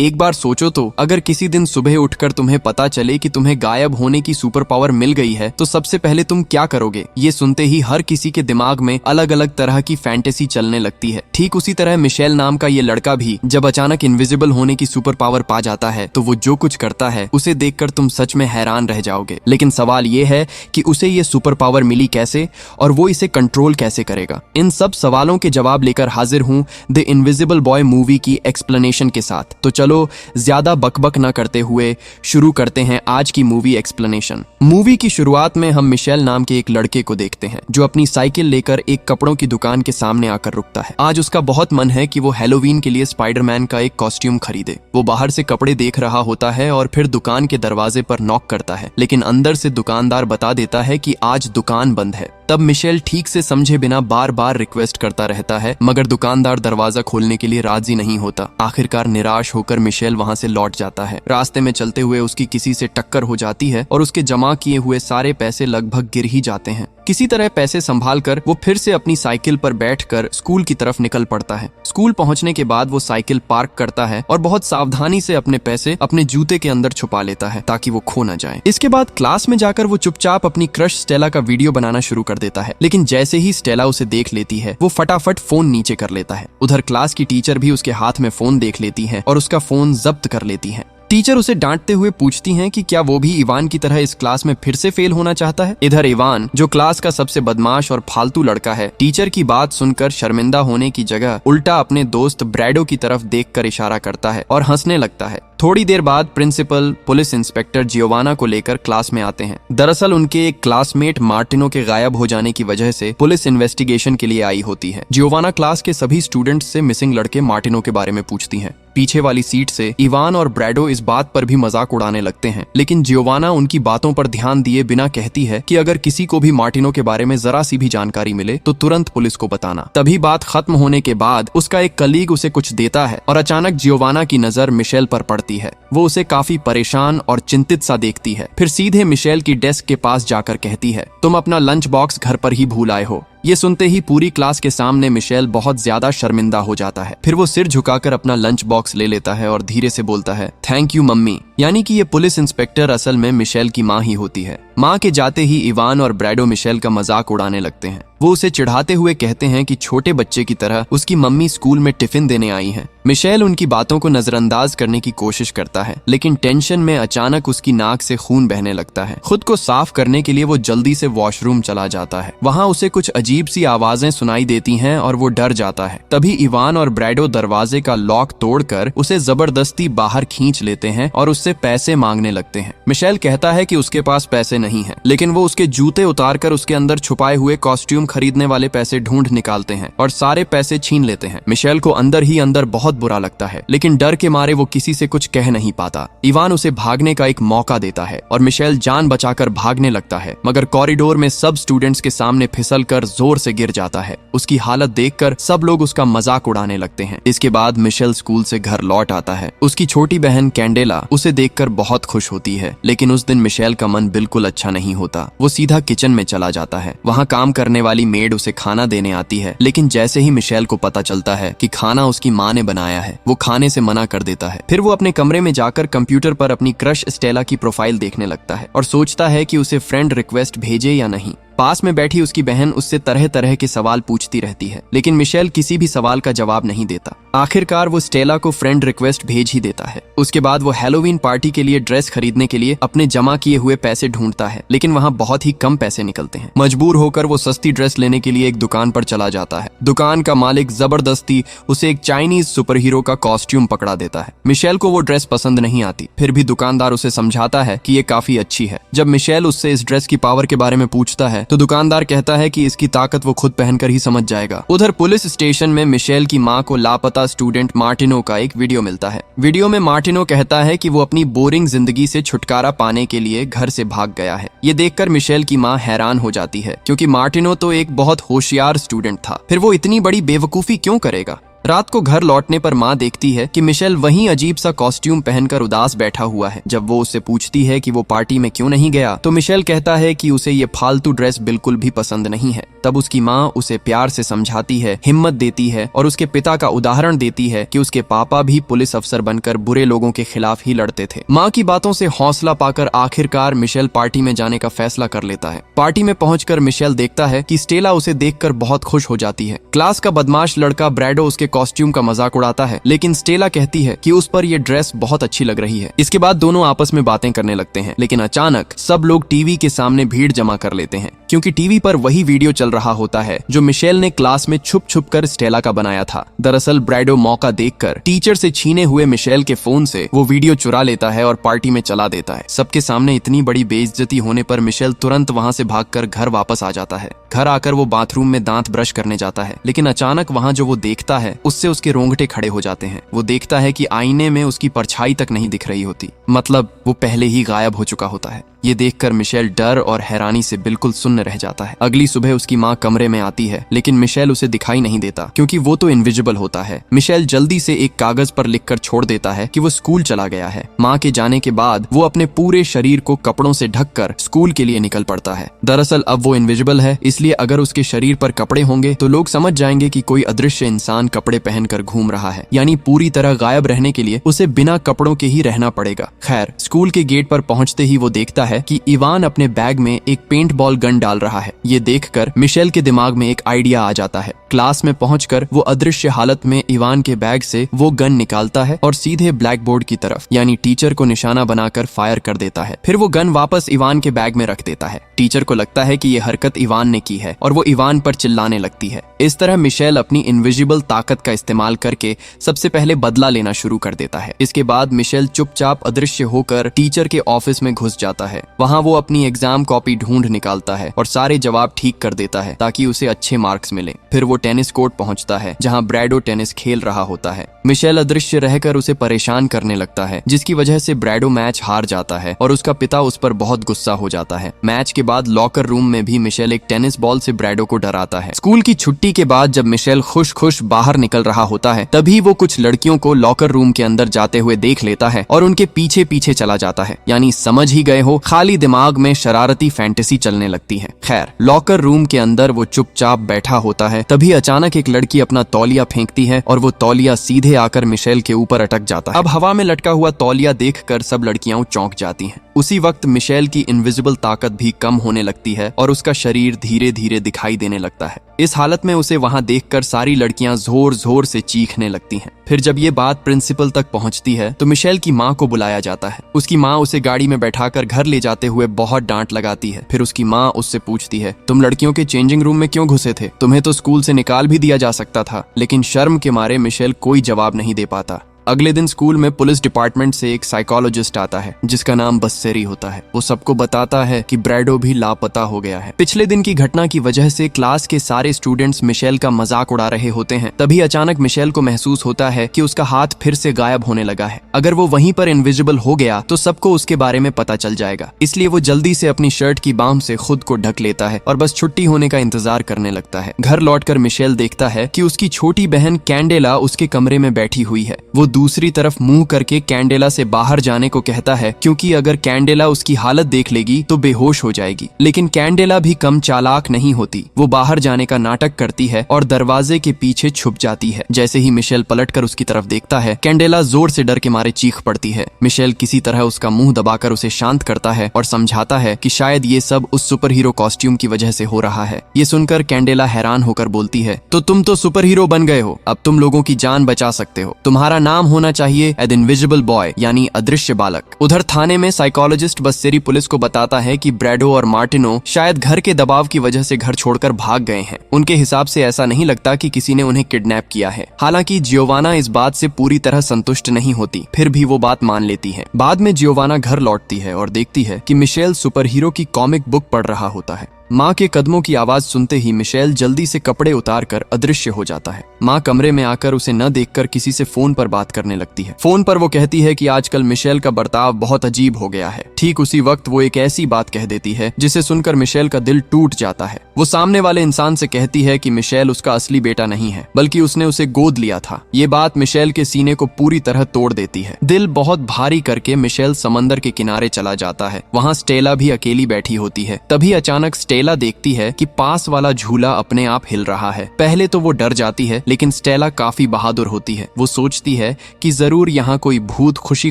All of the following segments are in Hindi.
एक बार सोचो तो, अगर किसी दिन सुबह उठकर तुम्हें पता चले कि तुम्हें गायब होने की सुपर पावर मिल गई है तो सबसे पहले तुम क्या करोगे? ये सुनते ही हर किसी के दिमाग में अलग अलग तरह की फैंटेसी चलने लगती है। ठीक उसी तरह मिशेल नाम का ये लड़का भी जब अचानक इनविजिबल होने की सुपर पावर पा जाता है तो वो जो कुछ करता है उसे देखकर तुम सच में हैरान रह जाओगे। लेकिन सवाल ये है कि उसे ये सुपर पावर मिली कैसे और वो इसे कंट्रोल कैसे करेगा? इन सब सवालों के जवाब लेकर हाजिर हूँ द इनविजिबल बॉय मूवी की एक्सप्लेनेशन के साथ। तो चलो ज्यादा बकबक न करते हुए शुरू करते हैं आज की मूवी एक्सप्लेनेशन। मूवी की शुरुआत में हम मिशेल नाम के एक लड़के को देखते हैं जो अपनी साइकिल लेकर एक कपड़ों की दुकान के सामने आकर रुकता है। आज उसका बहुत मन है कि वो हैलोवीन के लिए स्पाइडरमैन का एक कॉस्ट्यूम खरीदे। वो बाहर से कपड़े देख रहा होता है और फिर दुकान के दरवाजे पर नॉक करता है, लेकिन अंदर से दुकानदार बता देता है कि आज दुकान बंद है। तब मिशेल ठीक से समझे बिना बार बार रिक्वेस्ट करता रहता है, मगर दुकानदार दरवाजा खोलने के लिए राजी नहीं होता। आखिरकार निराश होकर मिशेल वहां से लौट जाता है। रास्ते में चलते हुए उसकी किसी से टक्कर हो जाती है और उसके जमा किए हुए सारे पैसे लगभग गिर ही जाते हैं। किसी तरह पैसे संभालकर वो फिर से अपनी साइकिल पर बैठकर स्कूल की तरफ निकल पड़ता है। स्कूल पहुंचने के बाद वो साइकिल पार्क करता है और बहुत सावधानी से अपने पैसे अपने जूते के अंदर छुपा लेता है ताकि वो खो न जाए। इसके बाद क्लास में जाकर वो चुपचाप अपनी क्रश स्टेला का वीडियो बनाना शुरू कर देता है, लेकिन जैसे ही स्टेला उसे देख लेती है वो फटाफट फोन नीचे कर लेता है। उधर क्लास की टीचर भी उसके हाथ में फोन देख लेती है और उसका फोन जब्त कर लेती है। टीचर उसे डांटते हुए पूछती हैं कि क्या वो भी इवान की तरह इस क्लास में फिर से फेल होना चाहता है। इधर इवान, जो क्लास का सबसे बदमाश और फालतू लड़का है, टीचर की बात सुनकर शर्मिंदा होने की जगह उल्टा अपने दोस्त ब्रैडो की तरफ देखकर इशारा करता है और हंसने लगता है। थोड़ी देर बाद प्रिंसिपल पुलिस इंस्पेक्टर जियोवाना को लेकर क्लास में आते हैं। दरअसल उनके एक क्लासमेट मार्टिनो के गायब हो जाने की वजह से पुलिस इन्वेस्टिगेशन के लिए आई होती है। जियोवाना क्लास के सभी स्टूडेंट्स से मिसिंग लड़के मार्टिनो के बारे में पूछती हैं। पीछे वाली सीट से इवान और ब्रैडो इस बात पर भी मजाक उड़ाने लगते हैं, लेकिन जियोवाना उनकी बातों पर ध्यान दिए बिना कहती है कि अगर किसी को भी मार्टिनो के बारे में जरा सी भी जानकारी मिले तो तुरंत पुलिस को बताना। तभी बात खत्म होने के बाद उसका एक कलीग उसे कुछ देता है और अचानक जियोवाना की नजर मिशेल पर पड़ती है। वो उसे काफी परेशान और चिंतित सा देखती है। फिर सीधे मिशेल की डेस्क के पास जाकर कहती है, तुम अपना लंच बॉक्स घर पर ही भूल आए हो। ये सुनते ही पूरी क्लास के सामने मिशेल बहुत ज्यादा शर्मिंदा हो जाता है। फिर वो सिर झुकाकर अपना लंच बॉक्स ले लेता है और धीरे से बोलता है, थैंक यू मम्मी। यानी कि ये पुलिस इंस्पेक्टर असल में मिशेल की माँ ही होती है। माँ के जाते ही इवान और ब्रैडो मिशेल का मजाक उड़ाने लगते हैं। वो उसे चिढ़ाते हुए कहते हैं कि छोटे बच्चे की तरह उसकी मम्मी स्कूल में टिफिन देने आई हैं। मिशेल उनकी बातों को नजरअंदाज करने की कोशिश करता है, लेकिन टेंशन में अचानक उसकी नाक से खून बहने लगता है। खुद को साफ करने के लिए वो जल्दी से वॉशरूम चला जाता है। वहाँ उसे कुछ अजीब सी आवाजें सुनाई देती हैं और वो डर जाता है। तभी इवान और ब्रैडो दरवाजे का लॉक तोड़कर उसे जबरदस्ती बाहर खींच लेते हैं और उससे पैसे मांगने लगते हैं। मिशेल कहता है कि उसके पास पैसे नहीं हैं, लेकिन वो उसके जूते उतारकर उसके अंदर छुपाए हुए कॉस्ट्यूम खरीदने वाले पैसे ढूंढ निकालते हैं और सारे पैसे छीन लेते हैं। मिशेल को अंदर ही अंदर बहुत बुरा लगता है, लेकिन डर के मारे वो किसी से कुछ कह नहीं पाता। इवान उसे भागने का एक मौका देता है और मिशेल जान बचाकर भागने लगता है, मगर कॉरिडोर में सब स्टूडेंट्स के सामने फिसलकर जोर से गिर जाता है। उसकी हालत देखकर सब लोग उसका मजाक उड़ाने लगते हैं। इसके बाद मिशेल स्कूल से घर लौट आता है। उसकी छोटी बहन कैंडेला उसे देखकर बहुत खुश होती है, लेकिन उस दिन मिशेल का मन बिल्कुल अच्छा नहीं होता। वो सीधा किचन में चला जाता है। वहाँ काम करने वाली मेड उसे खाना देने आती है, लेकिन जैसे ही मिशेल को पता चलता है कि खाना उसकी माँ ने बनाया है, वो खाने से मना कर देता है। फिर वो अपने कमरे में जाकर कंप्यूटर पर अपनी क्रश स्टेला की प्रोफाइल देखने लगता है और सोचता है कि उसे फ्रेंड रिक्वेस्ट भेजे या नहीं। पास में बैठी उसकी बहन उससे तरह तरह के सवाल पूछती रहती है, लेकिन मिशेल किसी भी सवाल का जवाब नहीं देता। आखिरकार वो स्टेला को फ्रेंड रिक्वेस्ट भेज ही देता है। उसके बाद वो हैलोवीन पार्टी के लिए ड्रेस खरीदने के लिए अपने जमा किए हुए पैसे ढूंढता है, लेकिन वहाँ बहुत ही कम पैसे निकलते हैं। मजबूर होकर वो सस्ती ड्रेस लेने के लिए एक दुकान पर चला जाता है। दुकान का मालिक जबरदस्ती उसे एक चाइनीज सुपर हीरो का कॉस्ट्यूम पकड़ा देता है। मिशेल को वो ड्रेस पसंद नहीं आती, फिर भी दुकानदार उसे समझाता है कि ये काफी अच्छी है। जब मिशेल उससे इस ड्रेस की पावर के बारे में पूछता है तो दुकानदार कहता है कि इसकी ताकत वो खुद पहनकर ही समझ जाएगा। उधर पुलिस स्टेशन में मिशेल की माँ को लापता स्टूडेंट मार्टिनो का एक वीडियो मिलता है। वीडियो में मार्टिनो कहता है कि वो अपनी बोरिंग जिंदगी से छुटकारा पाने के लिए घर से भाग गया है। ये देखकर मिशेल की माँ हैरान हो जाती है, क्योंकि मार्टिनो तो एक बहुत होशियार स्टूडेंट था, फिर वो इतनी बड़ी बेवकूफी क्यों करेगा। रात को घर लौटने पर माँ देखती है कि मिशेल वहीं अजीब सा कॉस्ट्यूम पहनकर उदास बैठा हुआ है। जब वो उससे पूछती है कि वो पार्टी में क्यों नहीं गया तो मिशेल कहता है कि उसे ये फालतू ड्रेस बिल्कुल भी पसंद नहीं है। तब उसकी माँ उसे प्यार से समझाती है, हिम्मत देती है और उसके पिता का उदाहरण देती है कि उसके पापा भी पुलिस अफसर बनकर बुरे लोगों के खिलाफ ही लड़ते थे। माँ की बातों से हौसला पाकर आखिरकार मिशेल पार्टी में जाने का फैसला कर लेता है। पार्टी में पहुंचकर मिशेल देखता है कि स्टेला उसे देखकर बहुत खुश हो जाती है। क्लास का बदमाश लड़का ब्रैडो उसके कॉस्ट्यूम का मजाक उड़ाता है, लेकिन स्टेला कहती है कि उस पर यह ड्रेस बहुत अच्छी लग रही है। इसके बाद दोनों आपस में बातें करने लगते हैं, लेकिन अचानक सब लोग टीवी के सामने भीड़ जमा कर लेते हैं क्योंकि टीवी पर वही वीडियो चल रहा होता है जो मिशेल ने क्लास में छुप छुप कर स्टेला का बनाया था। दरअसल ब्रैडो मौका देखकर टीचर से छीने हुए मिशेल के फोन से वो वीडियो चुरा लेता है और पार्टी में चला देता है। सबके सामने इतनी बड़ी बेइज्जती होने पर मिशेल तुरंत वहां से भागकर घर वापस आ जाता है। घर आकर वो बाथरूम में दांत ब्रश करने जाता है, लेकिन अचानक वहां जो वो देखता है उससे उसके रोंगटे खड़े हो जाते हैं। वो देखता है कि आईने में उसकी परछाई तक नहीं दिख रही होती, मतलब वो पहले ही गायब हो चुका होता है। ये देखकर मिशेल डर और हैरानी से बिल्कुल सुन्न रह जाता है। अगली सुबह उसकी माँ कमरे में आती है, लेकिन मिशेल उसे दिखाई नहीं देता क्योंकि वो तो इनविजिबल होता है। मिशेल जल्दी से एक कागज पर लिखकर छोड़ देता है कि वो स्कूल चला गया है। माँ के जाने के बाद वो अपने पूरे शरीर को कपड़ों से ढककर स्कूल के लिए निकल पड़ता है। दरअसल अब वो इनविजिबल है, इसलिए अगर उसके शरीर पर कपड़े होंगे तो लोग समझ जाएंगे कि कोई अदृश्य इंसान कपड़े पहनकर घूम रहा है, यानी पूरी तरह गायब रहने के लिए उसे बिना कपड़ों के ही रहना पड़ेगा। खैर, स्कूल के गेट पर पहुंचते ही वो देखता है कि इवान अपने बैग में एक पेंट बॉल गन डाल रहा है। ये देखकर मिशेल के दिमाग में एक आइडिया आ जाता है। क्लास में पहुंचकर वो अदृश्य हालत में इवान के बैग से वो गन निकालता है और सीधे ब्लैक बोर्ड की तरफ यानी टीचर को निशाना बनाकर फायर कर देता है। फिर वो गन वापस इवान के बैग में रख देता है। टीचर को लगता है कि ये हरकत इवान ने की है और वो इवान पर चिल्लाने लगती है। इस तरह मिशेल अपनी इनविजिबल ताकत का इस्तेमाल करके सबसे पहले बदला लेना शुरू कर देता है। इसके बाद मिशेल चुपचाप अदृश्य होकर टीचर के ऑफिस में घुस जाता है। वहाँ वो अपनी एग्जाम कॉपी ढूंढ निकालता है और सारे जवाब ठीक कर देता है ताकि उसे अच्छे मार्क्स मिले। फिर वो टेनिस कोर्ट पहुंचता है जहां ब्रैडो टेनिस खेल रहा होता है। मिशेल अदृश्य रहकर उसे परेशान करने लगता है, जिसकी वजह से ब्रैडो मैच हार जाता है और उसका पिता उस पर बहुत गुस्सा हो जाता है। मैच के बाद लॉकर रूम में भी मिशेल एक टेनिस बॉल से ब्रैडो को डराता है। स्कूल की छुट्टी के बाद जब मिशेल खुश खुश बाहर निकल रहा होता है, तभी वो कुछ लड़कियों को लॉकर रूम के अंदर जाते हुए देख लेता है और उनके पीछे पीछे चला जाता है। यानी समझ ही गए हो, खाली दिमाग में शरारती फैंटेसी चलने लगती है। खैर, लॉकर रूम के अंदर वो चुपचाप बैठा होता है, तभी अचानक एक लड़की अपना तौलिया फेंकती है और वो तौलिया सीधे आकर मिशेल के ऊपर अटक जाता है। अब हवा में लटका हुआ तौलिया देखकर सब लड़कियां चौंक जाती हैं। उसी वक्त मिशेल की इनविजिबल ताकत भी कम होने लगती है और उसका शरीर धीरे धीरे दिखाई देने लगता है। इस हालत में उसे वहां देखकर सारी लड़कियां जोर जोर से चीखने लगती हैं। फिर जब ये बात प्रिंसिपल तक पहुंचती है तो मिशेल की माँ को बुलाया जाता है। उसकी माँ उसे गाड़ी में बैठाकर घर ले जाते हुए बहुत डांट लगाती है। फिर उसकी माँ उससे पूछती है, तुम लड़कियों के चेंजिंग रूम में क्यों घुसे थे? तुम्हें तो स्कूल से निकाल भी दिया जा सकता था। लेकिन शर्म के मारे मिशेल कोई जवाब नहीं दे पाता। अगले दिन स्कूल में पुलिस डिपार्टमेंट से एक साइकोलॉजिस्ट आता है जिसका नाम बस्सेरी होता है। वो सबको बताता है कि ब्रैडो भी लापता हो गया है। पिछले दिन की घटना की वजह से क्लास के सारे स्टूडेंट्स मिशेल का मजाक उड़ा रहे होते हैं। तभी अचानक मिशेल को महसूस होता है कि उसका हाथ फिर से गायब होने लगा है। अगर वो वहीं पर इनविजिबल हो गया तो सबको उसके बारे में पता चल जाएगा। इसलिए वो जल्दी से अपनी शर्ट की बांह से खुद को ढक लेता है और बस छुट्टी होने का इंतजार करने लगता है। घर लौटकर मिशेल देखता है कि उसकी छोटी बहन कैंडेला उसके कमरे में बैठी हुई है। वो दूसरी तरफ मुंह करके कैंडेला से बाहर जाने को कहता है, क्योंकि अगर कैंडेला उसकी हालत देख लेगी तो बेहोश हो जाएगी। लेकिन कैंडेला भी कम चालाक नहीं होती। वो बाहर जाने का नाटक करती है और दरवाजे के पीछे छुप जाती है। जैसे ही मिशेल पलटकर उसकी तरफ देखता है, कैंडेला जोर से डर के मारे चीख पड़ती है। मिशेल किसी तरह उसका मुंह दबाकर उसे शांत करता है और समझाता है कि शायद ये सब उस सुपर हीरो कॉस्ट्यूम की वजह से हो रहा है। ये सुनकर कैंडेला हैरान होकर बोलती है, तो तुम तो सुपर हीरो बन गए हो, अब तुम लोगों की जान बचा सकते हो। तुम्हारा नाम होना चाहिए एद इनविजिबल बॉय, यानी अदृश्य बालक। उधर थाने में साइकोलॉजिस्ट बस्सेरी पुलिस को बताता है कि ब्रैडो और मार्टिनो शायद घर के दबाव की वजह से घर छोड़कर भाग गए हैं। उनके हिसाब से ऐसा नहीं लगता कि किसी ने उन्हें किडनैप किया है। हालांकि जियोवाना इस बात से पूरी तरह संतुष्ट नहीं होती, फिर भी वो बात मान लेती है। बाद में जियोवाना घर लौटती है और देखती है कि मिशेल सुपर हीरो की कॉमिक बुक पढ़ रहा होता है। माँ के कदमों की आवाज सुनते ही मिशेल जल्दी से कपड़े उतार कर अदृश्य हो जाता है। माँ कमरे में आकर उसे न देखकर किसी से फोन पर बात करने लगती है। फोन पर वो कहती है कि आजकल मिशेल का बर्ताव बहुत अजीब हो गया है। ठीक उसी वक्त वो एक ऐसी बात कह देती है जिसे सुनकर मिशेल का दिल टूट जाता है। वो सामने वाले इंसान से कहती है कि मिशेल उसका असली बेटा नहीं है, बल्कि उसने उसे गोद लिया था। ये बात मिशेल के सीने को पूरी तरह तोड़ देती है। दिल बहुत भारी करके मिशेल समंदर के किनारे चला जाता है। वहाँ स्टेला भी अकेली बैठी होती है। तभी अचानक स्टेला देखती है कि पास वाला झूला अपने आप हिल रहा है। पहले तो वो डर जाती है, लेकिन स्टेला काफी बहादुर होती है। वो सोचती है कि जरूर यहाँ कोई भूत खुशी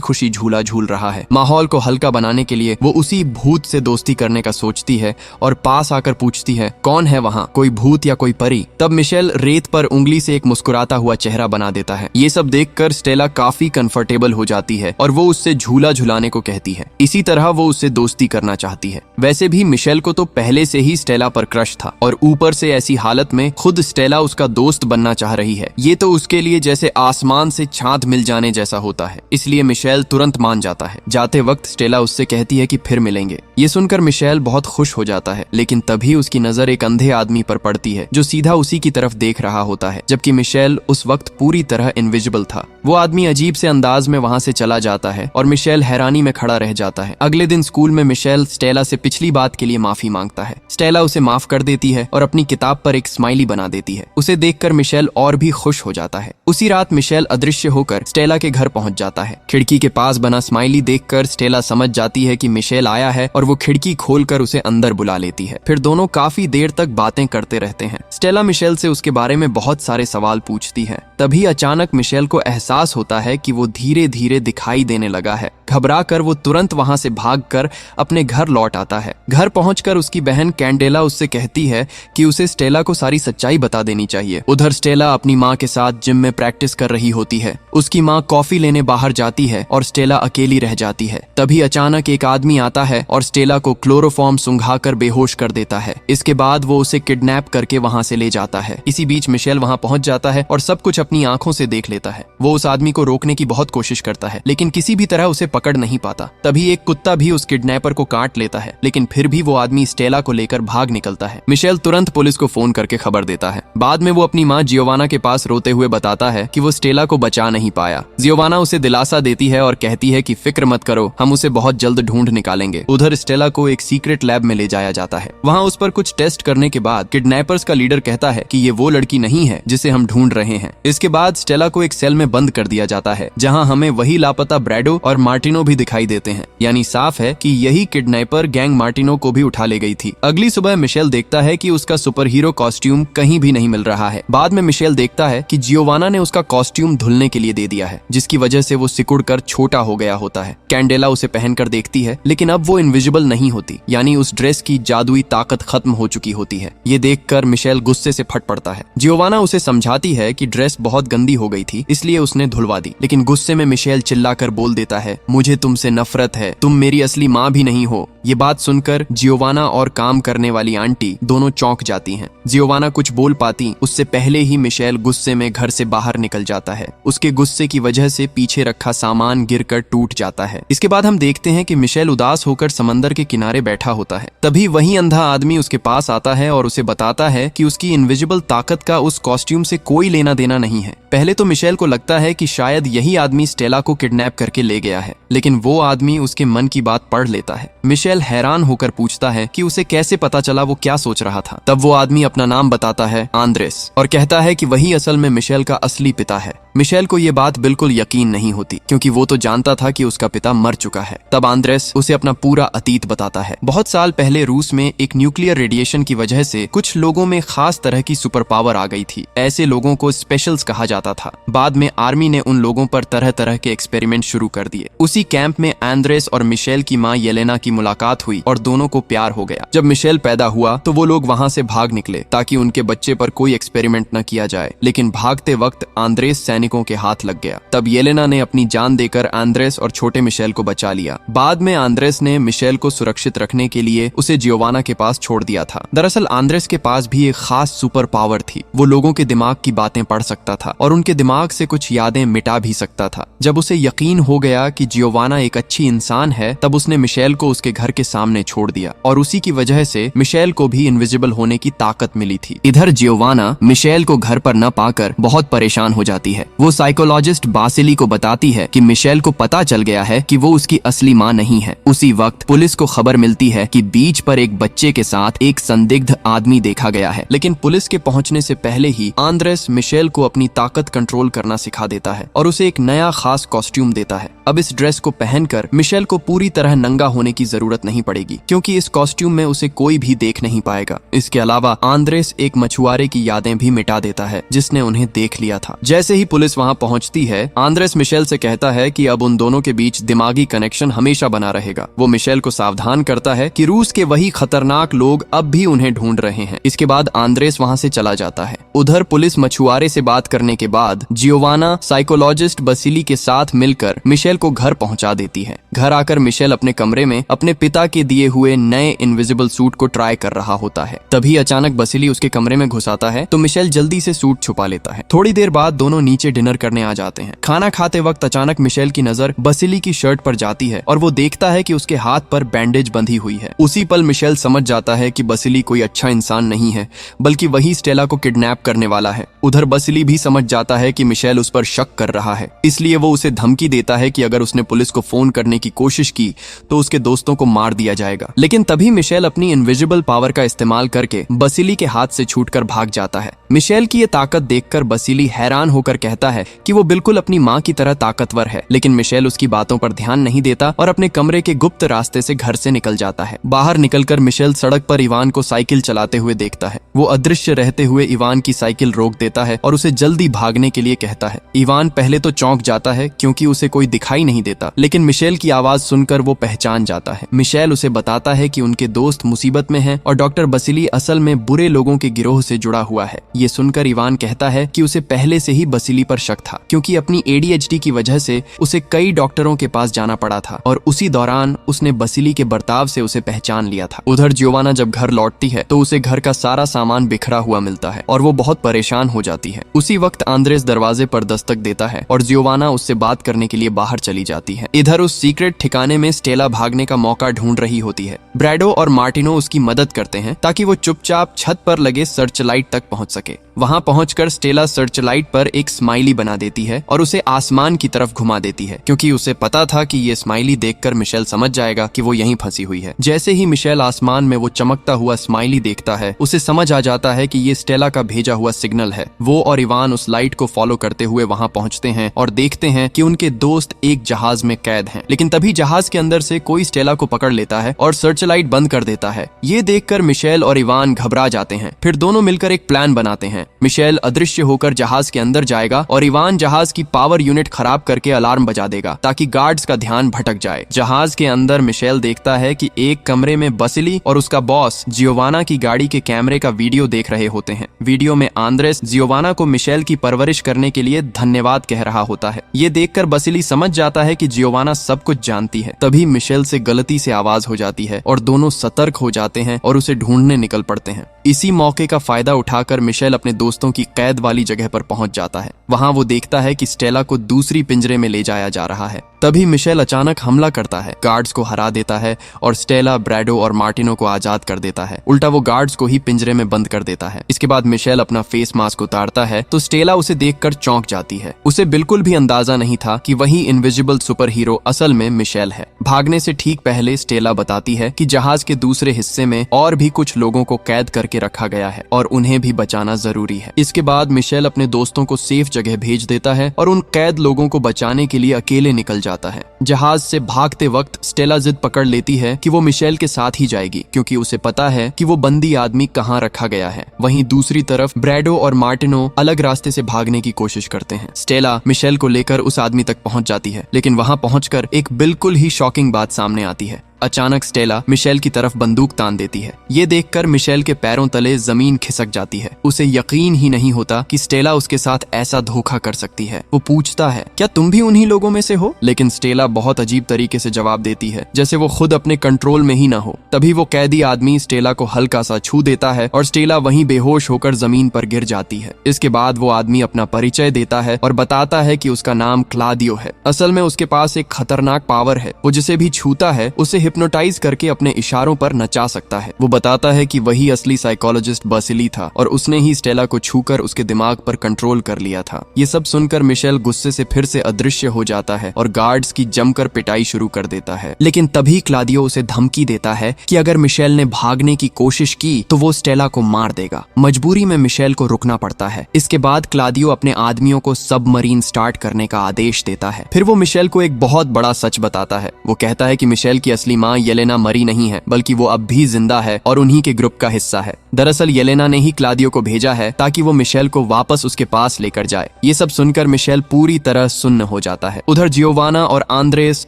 खुशी झूला झूल रहा है। माहौल को हल्का बनाने के लिए वो उसी भूत से दोस्ती करने का सोचती है और पास आकर पूछती है, कौन है वहाँ, कोई भूत या कोई परी? तब मिशेल रेत पर उंगली से एक मुस्कुराता हुआ चेहरा बना देता है। ये सब देखकर स्टेला काफी कंफर्टेबल हो जाती है और वो उससे झूला झुलाने को कहती है। इसी तरह वो उससे दोस्ती करना चाहती है। वैसे भी मिशेल को तो पहले से ही स्टेला पर क्रश था और ऊपर से ऐसी हालत में खुद स्टेला उसका दोस्त बनना चाह रही है। ये तो उसके लिए जैसे आसमान से चांद मिल जाने जैसा होता है। इसलिए मिशेल तुरंत मान जाता है। जाते वक्त स्टेला उससे कहती है कि फिर मिलेंगे। ये सुनकर मिशेल बहुत खुश हो जाता है, लेकिन तभी उसकी नजर एक अंधे आदमी पर पड़ती है जो सीधा उसी की तरफ देख रहा होता है, जबकि मिशेल उस वक्त पूरी तरह इनविजिबल था। वो आदमी अजीब से अंदाज में वहां से चला जाता है और मिशेल हैरानी में खड़ा रह जाता है। अगले दिन स्कूल में मिशेल स्टेला से पिछली बात के लिए माफी मांगता है। स्टेला उसे माफ कर देती है और अपनी किताब पर एक स्माइली बना देती है। उसे देखकर मिशेल और भी खुश हो जाता है। उसी रात मिशेल अदृश्य होकर स्टेला के घर पहुंच जाता है। खिड़की के पास बना स्माइली देखकर स्टेला समझ जाती है कि मिशेल आया है और वो खिड़की खोलकर उसे अंदर बुला लेती है। फिर दोनों काफी देर तक बातें करते रहते हैं। स्टेला मिशेल से उसके बारे में बहुत सारे सवाल पूछती है। तभी अचानक मिशेल को एहसास होता है कि वो धीरे धीरे दिखाई देने लगा है। घबरा कर वो तुरंत वहां से भागकर अपने घर लौट आता है। घर पहुंचकर उसकी बहन कैंडेला उससे कहती है कि उसे स्टेला को सारी सच्चाई बता देनी चाहिए। उधर स्टेला अपनी माँ के साथ जिम में प्रैक्टिस कर रही होती है। उसकी माँ कॉफी लेने बाहर जाती है और स्टेला अकेली रह जाती है। तभी अचानक एक आदमी आता है और स्टेला को क्लोरोफॉर्म सुंघाकर बेहोश कर देता है। इसके बाद वो उसे किडनैप करके वहां से ले जाता है। इसी बीच मिशेल वहां पहुंच जाता है और सब कुछ अपनी आंखों से देख लेता है। वो उस आदमी को रोकने की बहुत कोशिश करता है, लेकिन किसी भी तरह उसे पकड़ नहीं पाता। तभी एक कुत्ता भी उस किडनैपर को काट लेता है, लेकिन फिर भी वो आदमी स्टेला को लेकर भाग निकलता है। मिशेल तुरंत पुलिस को फोन करके खबर देता है। बाद में वो अपनी माँ जियोवाना के पास रोते हुए बताता है कि वो स्टेला को बचा नहीं पाया। जियोवाना उसे दिलासा देती है और कहती है कि फिक्र मत करो, हम उसे बहुत जल्द ढूंढ निकालेंगे। उधर स्टेला को एक सीक्रेट लैब में ले जाया जाता है। वहाँ उस पर कुछ टेस्ट करने के बाद किडनैपर्स का लीडर कहता है कि ये वो लड़की नहीं है जिसे हम ढूंढ रहे हैं। इसके बाद स्टेला को एक सेल में बंद कर दिया जाता है, जहाँ हमें वही लापता ब्रैडो और मार्टिनो भी दिखाई देते हैं। यानी साफ है कि यही किडनैपर गैंग मार्टिनो को भी उठा ले गई थी। अगली सुबह मिशेल देखता है कि उसका सुपर हीरो कॉस्ट्यूम कहीं भी नहीं मिल रहा है। बाद में मिशेल देखता है कि जियोवाना ने उसका कॉस्ट्यूम धुलने के लिए दे दिया है, जिसकी वजह से वो सिकुड़ कर छोटा हो गया होता है। कैंडेला उसे पहनकर देखती है, लेकिन अब वो इनविजिबल नहीं होती, यानी उस ड्रेस की जादुई ताकत खत्म हो चुकी होती है। ये देखकर मिशेल गुस्से से फट पड़ता है। जियोवाना उसे समझाती है कि ड्रेस बहुत गंदी हो गई थी, इसलिए उसने धुलवा दी, लेकिन गुस्से में मिशेल चिल्लाकर बोल देता है, मुझे तुमसे नफरत है, तुम मेरी असली माँ भी नहीं हो। ये बात सुनकर जियोवाना और काम करने वाली आंटी दोनों चौंक जाती हैं। जियोवाना कुछ बोल पाती उससे पहले ही मिशेल गुस्से में घर से बाहर निकल जाता है। उसके गुस्से की वजह से पीछे रखा सामान गिरकर टूट जाता है। इसके बाद हम देखते हैं कि मिशेल उदास होकर समंदर के किनारे बैठा होता है। तभी वही अंधा आदमी उसके पास आता है और उसे बताता है कि उसकी इनविजिबल ताकत का उस कॉस्ट्यूम से कोई लेना देना नहीं है। पहले तो मिशेल को लगता है कि शायद यही आदमी स्टेला को किडनैप करके ले गया है, लेकिन वो आदमी उसके मन की बात पढ़ लेता है। मिशेल हैरान होकर पूछता है कि उसे कैसे पता चला वो क्या सोच रहा था। तब वो आदमी अपना नाम बताता है, आंद्रेस, और कहता है कि वही असल में मिशेल का असली पिता है। मिशेल को ये बात बिल्कुल यकीन नहीं होती, क्योंकि वो तो जानता था कि उसका पिता मर चुका है। तब आंद्रेस उसे अपना पूरा अतीत बताता है। बहुत साल पहले रूस में एक न्यूक्लियर रेडिएशन की वजह से कुछ लोगों में खास तरह की सुपर पावर आ गई थी। ऐसे लोगों को स्पेशल्स कहा जाता था। बाद में आर्मी ने उन लोगों पर तरह तरह के एक्सपेरिमेंट शुरू कर दिए। उसी कैंप में आंद्रेस और मिशेल की माँ येलेना की मुलाकात हुई और दोनों को प्यार हो गया। जब मिशेल पैदा हुआ तो वो लोग वहाँ से भाग निकले ताकि उनके बच्चे पर कोई एक्सपेरिमेंट न किया जाए, लेकिन भागते वक्त आंद्रेस सैनिकों के हाथ लग गया। तब येलेना ने अपनी जान देकर आंद्रेस और छोटे मिशेल को बचा लिया। बाद में आंद्रेस ने मिशेल को सुरक्षित रखने के लिए उसे जियोवाना के पास छोड़ दिया था। दरअसल आंद्रेस के पास भी एक खास सुपर पावर थी। वो लोगों के दिमाग की बातें पढ़ सकता था और उनके दिमाग से कुछ यादें मिटा भी सकता था। जब उसे यकीन हो गया कि जियोवाना एक अच्छी इंसान है, तब उसने मिशेल को उसके घर घर के सामने छोड़ दिया और उसी की वजह से मिशेल को भी इनविजिबल होने की ताकत मिली थी। इधर जियोवाना मिशेल को घर पर न पाकर बहुत परेशान हो जाती है। वो साइकोलॉजिस्ट बासिली को बताती है कि मिशेल को पता चल गया है कि वो उसकी असली माँ नहीं है। उसी वक्त पुलिस को खबर मिलती है कि बीच पर एक बच्चे के साथ एक संदिग्ध आदमी देखा गया है, लेकिन पुलिस के पहुंचने से पहले ही आंद्रेस मिशेल को अपनी ताकत कंट्रोल करना सिखा देता है और उसे एक नया खास कॉस्ट्यूम देता है। अब इस ड्रेस को पहनकर मिशेल को पूरी तरह नंगा होने की जरूरत नहीं पड़ेगी, क्योंकि इस कॉस्ट्यूम में उसे कोई भी देख नहीं पाएगा। इसके अलावा आंद्रेस एक मछुआरे की यादें भी मिटा देता है जिसने उन्हें देख लिया था। जैसे ही पुलिस वहां पहुंचती है, आंद्रेस मिशेल से कहता है कि अब उन दोनों के बीच दिमागी कनेक्शन हमेशा बना रहेगा। वो मिशेल को सावधान करता है कि रूस के वही खतरनाक लोग अब भी उन्हें ढूंढ रहे हैं। इसके बाद आंद्रेस वहां से चला जाता है। उधर पुलिस मछुआरे से बात करने के बाद जियोवाना साइकोलॉजिस्ट बसिली के साथ मिलकर मिशेल को घर पहुंचा देती है। घर आकर मिशेल अपने कमरे में अपने पिता के दिए हुए नए इनविजिबल सूट को ट्राई कर रहा होता है। तभी अचानक बसिली उसके कमरे में घुस आता है तो मिशेल जल्दी से सूट छुपा लेता है। थोड़ी देर बाद दोनों नीचे डिनर करने आ जाते हैं। खाना खाते वक्त अचानक मिशेल की नजर बसिली की शर्ट पर जाती है और वो देखता है कि उसके हाथ पर बैंडेज बंधी हुई है। उसी पल मिशेल समझ जाता है कि बसिली कोई अच्छा इंसान नहीं है, बल्कि वही स्टेला को किडनैप करने वाला है। उधर बसिली भी समझ जाता है कि मिशेल उस पर शक कर रहा है, इसलिए वो उसे धमकी देता है कि अगर उसने पुलिस को फोन करने की कोशिश की तो उसके दोस्तों को मार दिया जाएगा। लेकिन तभी मिशेल अपनी इनविजिबल पावर का इस्तेमाल करके बसिली के हाथ से छूटकर भाग जाता है। मिशेल की ये ताकत देखकर बसिली हैरान होकर कहता है कि वो बिल्कुल अपनी माँ की तरह ताकतवर है, लेकिन मिशेल उसकी बातों पर ध्यान नहीं देता और अपने कमरे के गुप्त रास्ते से घर से निकल जाता है। बाहर निकलकर मिशेल सड़क पर इवान को साइकिल चलाते हुए देखता है। वो अदृश्य रहते हुए इवान की साइकिल रोक देता है और उसे जल्दी भागने के लिए कहता है। इवान पहले तो चौंक जाता है क्योंकि उसे कोई दिखाई नहीं देता, लेकिन मिशेल की आवाज सुनकर वो पहचान जाता है। मिशेल उसे बताता है कि उनके दोस्त मुसीबत में हैं और डॉक्टर बसिली असल में बुरे लोगों के गिरोह से जुड़ा हुआ है। ये सुनकर इवान कहता है कि उसे पहले से ही बसिली पर शक था, क्योंकि अपनी ADHD की वजह से उसे कई डॉक्टरों के पास जाना पड़ा था और उसी दौरान उसने बसिली के बर्ताव से उसे पहचान लिया था। उधर जियोवाना जब घर लौटती है तो उसे घर का सारा सामान बिखरा हुआ मिलता है और वो बहुत परेशान हो जाती है। उसी वक्त आंद्रेस दरवाजे पर दस्तक देता है और जियोवाना उससे बात करने के लिए बाहर चली जाती है। इधर उस सीक्रेट ठिकाने में स्टेला भागने का मौका ढूंढ रही होती है। ब्रैडो और मार्टिनो उसकी मदद करते हैं ताकि वो चुपचाप छत पर लगे सर्चलाइट तक पहुंच सके। वहां पहुंचकर स्टेला सर्चलाइट पर एक स्माइली बना देती है और उसे आसमान की तरफ घुमा देती है, क्योंकि उसे पता था कि ये स्माइली देखकर मिशेल समझ जाएगा कि वो यहीं फंसी हुई है। जैसे ही मिशेल आसमान में वो चमकता हुआ स्माइली देखता है, उसे समझ आ जाता है कि ये स्टेला का भेजा हुआ सिग्नल है। वो और इवान उस लाइट को फॉलो करते हुए वहां पहुंचते हैं और देखते हैं कि उनके दोस्त एक जहाज में कैद हैं। लेकिन तभी जहाज के अंदर से कोई स्टेला को पकड़ लेता है और सर्चलाइट बंद कर देता है। ये देखकर मिशेल और इवान घबरा जाते हैं। फिर दोनों मिलकर एक प्लान बनाते हैं। मिशेल अदृश्य होकर जहाज के अंदर जाएगा और इवान जहाज की पावर यूनिट खराब करके अलार्म बजा देगा ताकि गार्ड्स का ध्यान भटक जाए। जहाज के अंदर मिशेल देखता है कि एक कमरे में बसिली और उसका बॉस जियोवाना की गाड़ी के कैमरे का वीडियो देख रहे होते हैं। वीडियो में आंद्रेस जियोवाना को मिशेल की परवरिश करने के लिए धन्यवाद कह रहा होता है। ये देखकर बसिली समझ जाता है कि जियोवाना सब कुछ जानती है। तभी मिशेल से गलती से आवाज हो जाती है और दोनों सतर्क हो जाते हैं और उसे ढूंढने निकल पड़ते हैं। इसी मौके का फायदा उठाकर मिशेल अपने दोस्तों की कैद वाली जगह पर पहुंच जाता है। वहां वो देखता है कि स्टेला को दूसरी पिंजरे में ले जाया जा रहा है। तभी मिशेल अचानक हमला करता है, गार्ड्स को हरा देता है और स्टेला, ब्रैडो और मार्टिनो को आजाद कर देता है। उल्टा वो गार्ड्स को ही पिंजरे में बंद कर देता है। इसके बाद मिशेल अपना फेस मास्क उतारता है तो स्टेला उसे देखकर चौंक जाती है। उसे बिल्कुल भी अंदाजा नहीं था कि वही इनविजिबल सुपर हीरो असल में मिशेल है। भागने से ठीक पहले स्टेला बताती है कि जहाज के दूसरे हिस्से में और भी कुछ लोगों को कैद करके रखा गया है और उन्हें भी बचाना जरूरी है। इसके बाद मिशेल अपने दोस्तों को सेफ जगह भेज देता है और उन कैद लोगों को बचाने के लिए अकेले निकल जाता है। जहाज से भागते वक्त स्टेला जिद पकड़ लेती है कि वो मिशेल के साथ ही जाएगी, क्योंकि उसे पता है कि वो बंदी आदमी कहाँ रखा गया है। वहीं दूसरी तरफ ब्रैडो और मार्टिनो अलग रास्ते से भागने की कोशिश करते हैं। स्टेला मिशेल को लेकर उस आदमी तक पहुंच जाती है, लेकिन वहां पहुंचकर एक बिल्कुल ही शॉकिंग बात सामने आती है। अचानक स्टेला मिशेल की तरफ बंदूक तान देती है। ये देखकर मिशेल के पैरों तले जमीन खिसक जाती है। उसे यकीन ही नहीं होता कि स्टेला उसके साथ ऐसा धोखा कर सकती है। वो पूछता है, क्या तुम भी उन्हीं लोगों में से हो? लेकिन स्टेला बहुत अजीब तरीके से जवाब देती है, जैसे वो खुद अपने कंट्रोल में ही ना हो। तभी वो कैदी आदमी स्टेला को हल्का सा छू देता है और स्टेला वहीं बेहोश होकर जमीन पर गिर जाती है। इसके बाद वो आदमी अपना परिचय देता है और बताता है कि उसका नाम क्लादियो है। असल में उसके पास एक खतरनाक पावर है। वो जिसे भी छूता है उसे हिप्नोटाइज करके अपने इशारों पर नचा सकता है। वो बताता है कि वही असली साइकोलॉजिस्ट बसिली था और उसने ही स्टेला को छूकर उसके दिमाग पर कंट्रोल कर लिया था। ये सब सुनकर मिशेल गुस्से से फिर से अदृश्य हो जाता है और गार्ड्स की जमकर पिटाई शुरू कर देता है। लेकिन तभी क्लादियो उसे धमकी देता है कि अगर मिशेल ने भागने की कोशिश की तो वो स्टेला को मार देगा। मजबूरी में मिशेल को रुकना पड़ता है। इसके बाद क्लादियो अपने आदमियों को सबमरीन स्टार्ट करने का आदेश देता है। फिर वो मिशेल को एक बहुत बड़ा सच बताता है। वो कहता है कि मिशेल की असली माँ येलेना मरी नहीं है, बल्कि वो अब भी जिंदा है और उन्हीं के ग्रुप का हिस्सा है। दरअसल येलेना ने ही क्लादियो को भेजा है ताकि वो मिशेल को वापस उसके पास लेकर जाए। ये सब सुनकर मिशेल पूरी तरह सुन्न हो जाता है। उधर जियोवाना और आंद्रेस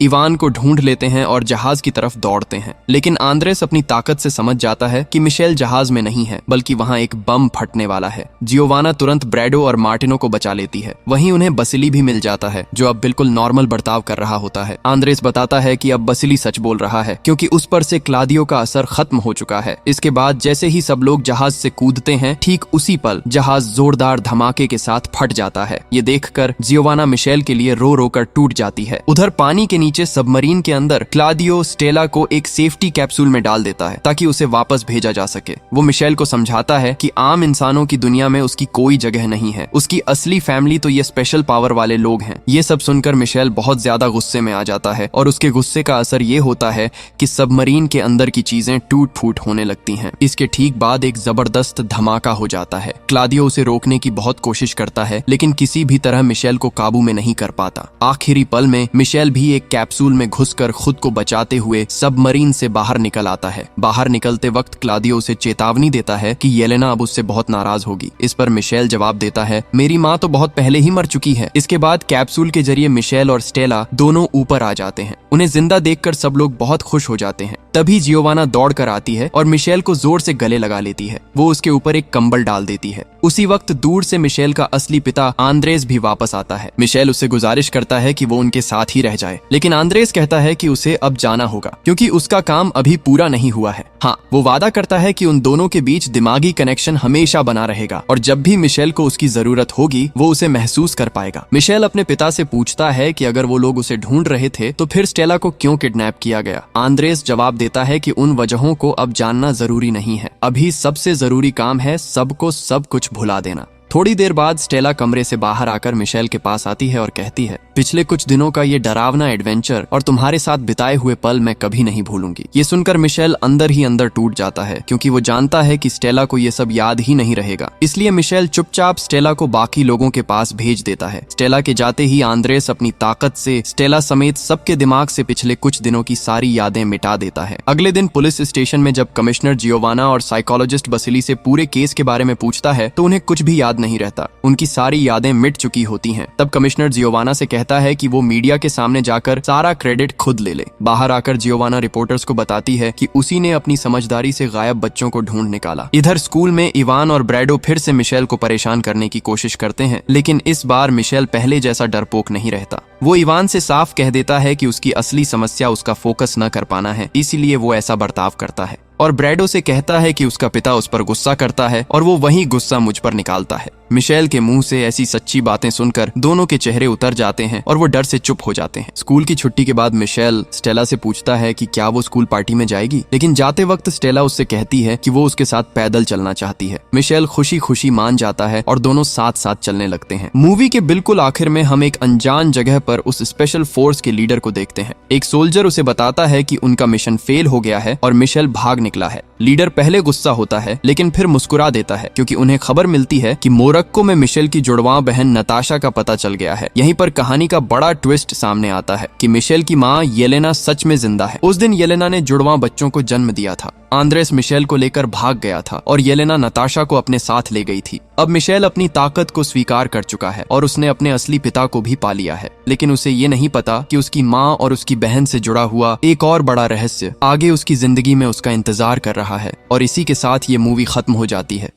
इवान को ढूंढ लेते हैं और जहाज की तरफ दौड़ते हैं। लेकिन आंद्रेस अपनी ताकत से समझ जाता है कि मिशेल जहाज में नहीं है, बल्कि वहाँ एक बम फटने वाला है। जियोवाना तुरंत ब्रैडो और मार्टिनो को बचा लेती है। वहीं उन्हें बसिली भी मिल जाता है, जो अब बिल्कुल नॉर्मल बर्ताव कर रहा होता है। आंद्रेस बताता है कि अब बसिली सच बोल रहा है, क्योंकि उस पर से क्लादियो का असर खत्म हो चुका है। इसके बाद जैसे ही सब लोग जहाज से कूदते हैं, ठीक उसी पल जहाज जोरदार धमाके के साथ फट जाता है। ये देखकर जियोवाना मिशेल के लिए रो रो कर टूट जाती है। उधर पानी के नीचे सबमरीन के अंदर क्लादियो स्टेला को एक सेफ्टी कैप्सूल में डाल देता है ताकि उसे वापस भेजा जा सके। वो मिशेल को समझाता है कि आम इंसानों की दुनिया में उसकी कोई जगह नहीं है। उसकी असली फैमिली तो ये स्पेशल पावर वाले लोग हैं। ये सब सुनकर मिशेल बहुत ज्यादा गुस्से में आ जाता है और उसके गुस्से का असर ये होता है कि सबमरीन के अंदर की चीजें टूट फूट होने लगती हैं। इसके ठीक बाद एक जबरदस्त धमाका हो जाता है। क्लादियो उसे रोकने की बहुत कोशिश करता है, लेकिन किसी भी तरह मिशेल को काबू में नहीं कर पाता। आखिरी पल में मिशेल भी एक कैप्सूल में घुसकर खुद को बचाते हुए सबमरीन से बाहर निकल आता है। बाहर निकलते वक्त क्लादियो उसे चेतावनी देता है कि येलेना अब उससे बहुत नाराज होगी। इस पर मिशेल जवाब देता है, मेरी माँ तो बहुत पहले ही मर चुकी है। इसके बाद कैप्सूल के जरिए मिशेल और स्टेला दोनों ऊपर आ जाते हैं। उन्हें जिंदा देखकर सब लोग बहुत खुश हो जाते हैं। तभी जियोवाना दौड़ कर आती है और मिशेल को जोर से गले लगा लेती है। वो उसके ऊपर एक कंबल डाल देती है। उसी वक्त दूर से मिशेल का असली पिता आंद्रेस भी वापस आता है। मिशेल उससे गुजारिश करता है कि वो उनके साथ ही रह जाए, लेकिन आंद्रेस कहता है कि उसे अब जाना होगा क्योंकि उसका काम अभी पूरा नहीं हुआ है। हाँ, वो वादा करता है कि उन दोनों के बीच दिमागी कनेक्शन हमेशा बना रहेगा और जब भी मिशेल को उसकी जरूरत होगी वो उसे महसूस कर पाएगा। मिशेल अपने पिता से पूछता है कि अगर वो लोग उसे ढूंढ रहे थे तो फिर स्टेला को क्यों किडनैप किया गया। आंद्रेस जवाब देता है कि उन वजहों को अब जानना जरूरी नहीं है। अभी सबसे जरूरी काम है सबको सब कुछ भुला देना। थोड़ी देर बाद स्टेला कमरे से बाहर आकर मिशेल के पास आती है और कहती है, पिछले कुछ दिनों का ये डरावना एडवेंचर और तुम्हारे साथ बिताए हुए पल मैं कभी नहीं भूलूंगी। ये सुनकर मिशेल अंदर ही अंदर टूट जाता है, क्योंकि वो जानता है कि स्टेला को ये सब याद ही नहीं रहेगा। इसलिए मिशेल चुपचाप स्टेला को बाकी लोगों के पास भेज देता है। स्टेला के जाते ही आंद्रेस अपनी ताकत से स्टेला समेत सबके दिमाग से पिछले कुछ दिनों की सारी यादें मिटा देता है। अगले दिन पुलिस स्टेशन में जब कमिश्नर जियोवाना और साइकोलॉजिस्ट बसिली से पूरे केस के बारे में पूछता है तो उन्हें कुछ भी याद नहीं रहता। उनकी सारी यादें मिट चुकी होती हैं। तब कमिश्नर जियोवाना से कहता है कि वो मीडिया के सामने जाकर सारा क्रेडिट खुद ले ले। बाहर आकर जियोवाना रिपोर्टर्स को बताती है कि उसी ने अपनी समझदारी से गायब बच्चों को ढूंढ निकाला। इधर स्कूल में इवान और ब्रैडो फिर से मिशेल को परेशान करने की कोशिश करते हैं, लेकिन इस बार मिशेल पहले जैसा डरपोक नहीं रहता। वो इवान से साफ कह देता है कि उसकी असली समस्या उसका फोकस न कर पाना है, इसीलिए वो ऐसा बर्ताव करता है। और ब्रैडो से कहता है कि उसका पिता उस पर गुस्सा करता है और वो वही गुस्सा मुझ पर निकालता है। मिशेल के मुंह से ऐसी सच्ची बातें सुनकर दोनों के चेहरे उतर जाते हैं और वो डर से चुप हो जाते हैं। स्कूल की छुट्टी के बाद मिशेल स्टेला से पूछता है कि क्या वो स्कूल पार्टी में जाएगी, लेकिन जाते वक्त स्टेला उससे कहती है कि वो उसके साथ पैदल चलना चाहती है। मिशेल खुशी खुशी मान जाता है और दोनों साथ साथ चलने लगते हैं। मूवी के बिल्कुल आखिर में हम एक अनजान जगह पर उस स्पेशल फोर्स के लीडर को देखते हैं। एक सोल्जर उसे बताता है कि उनका मिशन फेल हो गया है और मिशेल भाग निकला है। लीडर पहले गुस्सा होता है, लेकिन फिर मुस्कुरा देता है क्योंकि उन्हें खबर मिलती है कि मोरक्को में मिशेल की जुड़वा बहन नताशा का पता चल गया है। यहीं पर कहानी का बड़ा ट्विस्ट सामने आता है कि मिशेल की माँ येलेना सच में जिंदा है। उस दिन येलेना ने जुड़वा बच्चों को जन्म दिया था। आंद्रेस मिशेल को लेकर भाग गया था और येलेना नताशा को अपने साथ ले गई थी। अब मिशेल अपनी ताकत को स्वीकार कर चुका है और उसने अपने असली पिता को भी पा लिया है, लेकिन उसे ये नहीं पता कि उसकी माँ और उसकी बहन से जुड़ा हुआ एक और बड़ा रहस्य आगे उसकी जिंदगी में उसका इंतजार कर रहा है। और इसी के साथ ये मूवी खत्म हो जाती है।